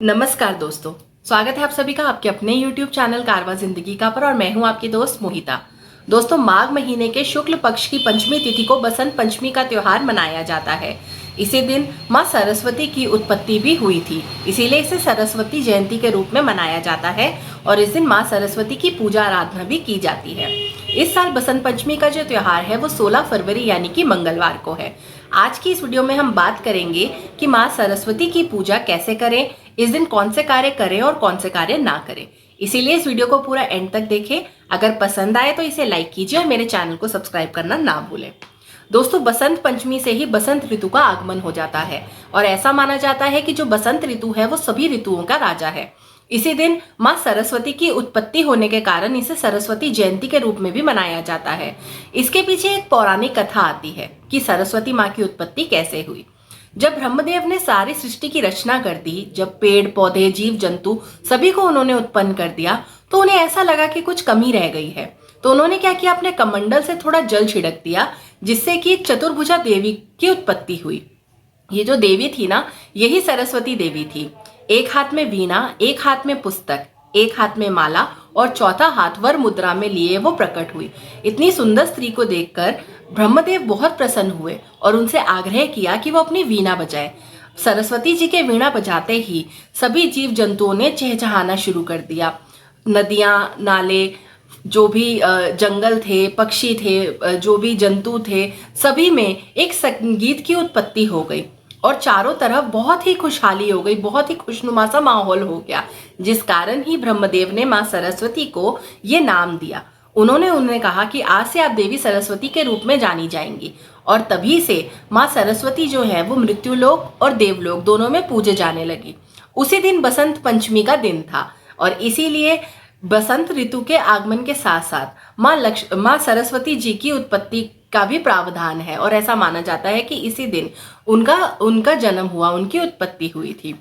नमस्कार दोस्तों, स्वागत है आप सभी का आपके अपने YouTube चैनल कारवा जिंदगी का पर और मैं हूं आपकी दोस्त मोहिता। दोस्तों, माघ महीने के शुक्ल पक्ष की पंचमी तिथि को बसंत पंचमी का त्योहार मनाया जाता है। इसी दिन मां सरस्वती की उत्पत्ति भी हुई थी, इसीलिए इसे सरस्वती जयंती के रूप में मनाया जाता है और इस दिन मां सरस्वती की पूजा आराधना भी की जाती है। इस साल बसंत पंचमी का जो त्योहार है वो 16 फरवरी यानी कि मंगलवार को है। आज की इस वीडियो में हम बात करेंगे कि मां सरस्वती की पूजा कैसे करें, इस दिन कौन से कार्य करें और कौन से कार्य ना करें। इसीलिए इस वीडियो को पूरा एंड तक देखें। अगर पसंद आए तो इसे लाइक कीजिए और मेरे चैनल को सब्सक्राइब करना ना भूलें। दोस्तों, बसंत पंचमी से ही बसंत ऋतु का आगमन हो जाता है और ऐसा माना जाता है कि जो बसंत ऋतु है वो सभी ऋतुओं का राजा है। इसी दिन मां सरस्वती की उत्पत्ति होने के कारण इसे सरस्वती जयंती के रूप में भी मनाया जाता है। इसके पीछे एक पौराणिक कथा आती है कि सरस्वती मां की उत्पत्ति कैसे हुई। जब ब्रह्मदेव ने सारी सृष्टि की रचना कर दी, जब पेड़ पौधे जीव जंतु सभी को उन्होंने उत्पन्न कर दिया, तो उन्हें ऐसा लगा कि कुछ कमी रह गई है। तो उन्होंने क्या किया, अपने कमंडल से थोड़ा जल छिड़क दिया, जिससे कि चतुर्भुजा देवी की उत्पत्ति हुई। ये जो देवी थी ना, यही सरस्वती देवी थी। एक हाथ में वीणा, एक हाथ में पुस्तक, एक हाथ में माला और चौथा हाथ वर मुद्रा में लिए वो प्रकट हुई। इतनी सुंदर स्त्री को देखकर ब्रह्मदेव बहुत प्रसन्न हुए और उनसे आग्रह किया कि वो अपनी वीणा बजाए। सरस्वती जी के वीणा बजाते ही सभी जीव जंतुओं ने चहचहाना शुरू कर दिया। नदियां, नाले, जो भी जंगल थे, पक्षी थे, जो भी जंतु थे, सभी में एक संगीत की उत्पत्ति हो गई और चारों तरफ बहुत ही खुशहाली हो गई, बहुत ही खुशनुमा सा माहौल हो गया, जिस कारण ही ब्रह्मदेव ने मां सरस्वती को ये नाम दिया। उन्हें कहा कि आज से आप देवी सरस्वती के रूप में जानी जाएंगी और तभी से मां सरस्वती जो है वो मृत्युलोक और देवलोक दोनों में पूजे जाने लगी। उसी दिन बसंत पंचमी का दिन था और इसीलिए बसंत ऋतु के आगमन के साथ साथ मां सरस्वती जी की उत्पत्ति का भी प्रावधान है और ऐसा माना जाता है कि इसी दिन उनका जन्म हुआ, उनकी उत्पत्ति हुई थी।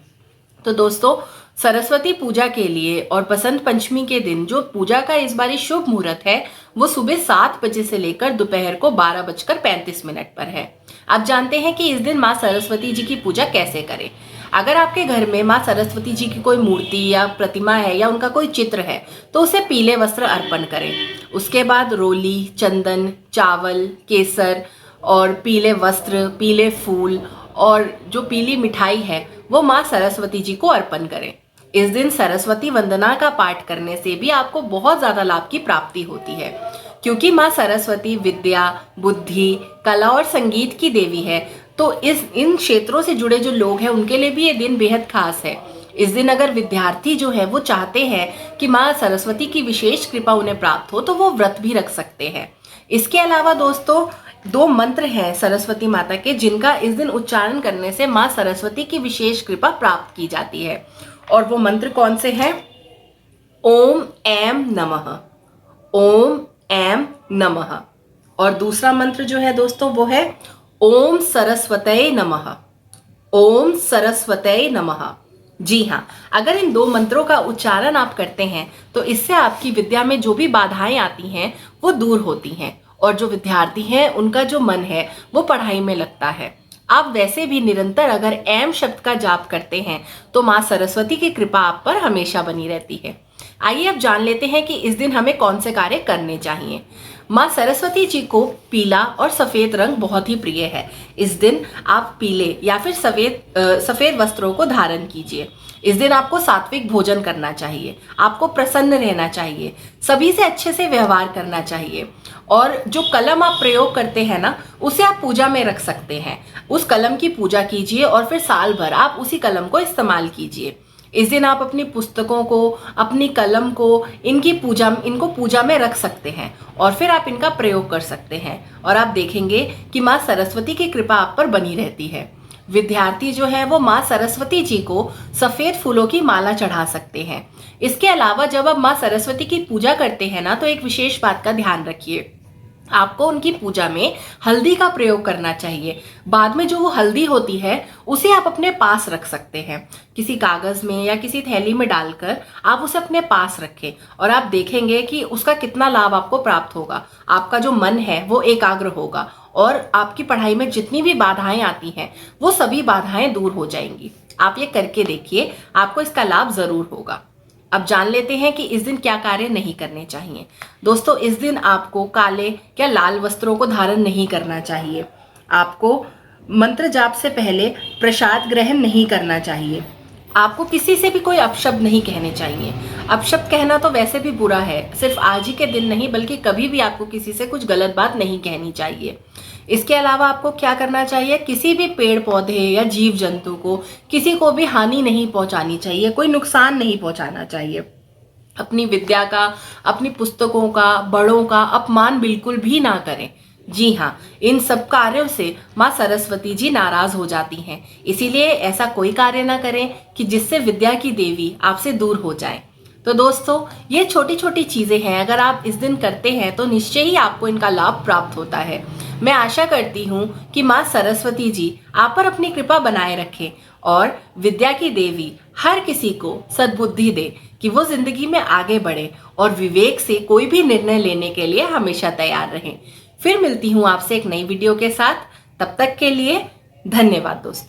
तो दोस्तों, सरस्वती पूजा के लिए और बसंत पंचमी के दिन जो पूजा का इस बारी शुभ मुहूर्त है वो सुबह 7 बजे से लेकर दोपहर को 12:35 पर है। आप जानते हैं कि इस दिन मां सरस्वती जी की पूजा कैसे करें। अगर आपके घर में मां सरस्वती जी की कोई मूर्ति या प्रतिमा है या उनका कोई चित्र है तो उसे पीले वस्त्र अर्पण करें। उसके बाद रोली, चंदन, चावल, केसर और पीले वस्त्र, पीले फूल और जो पीली मिठाई है वो मां सरस्वती जी को अर्पण करें। इस दिन सरस्वती वंदना का पाठ करने से भी आपको बहुत ज्यादा लाभ की प्राप्ति होती है, क्योंकि मां सरस्वती विद्या, बुद्धि, कला और संगीत की देवी है। तो इन क्षेत्रों से जुड़े जो लोग हैं उनके लिए भी ये दिन बेहद खास है। इस दिन अगर विद्यार्थी जो है वो चाहते हैं कि मां सरस्वती की विशेष कृपा उन्हें प्राप्त हो तो वो व्रत भी रख सकते हैं। इसके अलावा दोस्तों, 2 मंत्र हैं सरस्वती माता के जिनका इस दिन उच्चारण करने से मां सरस्वती की विशेष कृपा प्राप्त की जाती है। और वो मंत्र कौन से हैं? ओम ऐम नमः, ओम ऐम नमः। और दूसरा मंत्र जो है दोस्तों वो है ओम सरस्वतये नमः, ओम सरस्वतये नमः। जी हाँ, अगर इन 2 मंत्रों का उच्चारण आप करते हैं तो इससे आपकी विद्या में जो भी बाधाएं आती हैं वो दूर होती हैं और जो विद्यार्थी हैं उनका जो मन है वो पढ़ाई में लगता है। आप वैसे भी निरंतर अगर ऐम शब्द का जाप करते हैं तो मां सरस्वती की कृपा आप पर हमेशा बनी रहती है। आइए अब जान लेते हैं कि इस दिन हमें कौन से कार्य करने चाहिए। मां सरस्वती जी को पीला और सफेद रंग बहुत ही प्रिय है। इस दिन आप पीले या फिर सफेद वस्त्रों को धारण कीजिए। इस दिन आपको सात्विक भोजन करना चाहिए, आपको प्रसन्न रहना चाहिए, सभी से अच्छे से व्यवहार करना चाहिए और जो कलम आप प्रयोग करते हैं ना उसे आप पूजा में रख सकते हैं। उस कलम की पूजा कीजिए और फिर साल भर आप उसी कलम को इस्तेमाल कीजिए। इस दिन आप अपनी पुस्तकों को, अपनी कलम को, इनको पूजा में रख सकते हैं और फिर आप इनका प्रयोग कर सकते हैं और आप देखेंगे कि मां सरस्वती की कृपा आप पर बनी रहती है। विद्यार्थी जो है वो मां सरस्वती जी को सफेद फूलों की माला चढ़ा सकते हैं। इसके अलावा जब आप मां सरस्वती की पूजा करते हैं ना तो एक विशेष बात का ध्यान रखिए, आपको उनकी पूजा में हल्दी का प्रयोग करना चाहिए। बाद में जो वो हल्दी होती है उसे आप अपने पास रख सकते हैं, किसी कागज में या किसी थैली में डालकर आप उसे अपने पास रखें और आप देखेंगे कि उसका कितना लाभ आपको प्राप्त होगा। आपका जो मन है वो एकाग्र होगा और आपकी पढ़ाई में जितनी भी बाधाएं आती हैं वो सभी बाधाएं दूर हो जाएंगी। आप ये करके देखिए, आपको इसका लाभ जरूर होगा। अब जान लेते हैं कि इस दिन क्या कार्य नहीं करने चाहिए। दोस्तों, इस दिन आपको काले या लाल वस्त्रों को धारण नहीं करना चाहिए। आपको मंत्र जाप से पहले प्रसाद ग्रहण नहीं करना चाहिए। आपको किसी से भी कोई अपशब्द नहीं कहने चाहिए। अपशब्द कहना तो वैसे भी बुरा है, सिर्फ आज ही के दिन नहीं बल्कि कभी भी आपको किसी से कुछ गलत बात नहीं कहनी चाहिए। इसके अलावा आपको क्या करना चाहिए, किसी भी पेड़ पौधे या जीव जंतु को, किसी को भी हानि नहीं पहुंचानी चाहिए, कोई नुकसान नहीं पहुंचाना चाहिए। अपनी विद्या का, अपनी पुस्तकों का, बड़ों का अपमान बिल्कुल भी ना करें। जी हाँ, इन सब कार्यों से माँ सरस्वती जी नाराज हो जाती हैं। इसीलिए ऐसा कोई कार्य ना करें कि जिससे विद्या की देवी आपसे दूर हो जाए। तो दोस्तों, ये छोटी छोटी चीजें हैं, अगर आप इस दिन करते हैं तो निश्चय ही आपको इनका लाभ प्राप्त होता है। मैं आशा करती हूँ कि माँ सरस्वती जी आप पर अपनी कृपा बनाए रखें और विद्या की देवी हर किसी को सद्बुद्धि दे कि वो जिंदगी में आगे बढ़े और विवेक से कोई भी निर्णय लेने के लिए हमेशा तैयार रहें। फिर मिलती हूँ आपसे एक नई वीडियो के साथ। तब तक के लिए धन्यवाद दोस्तों।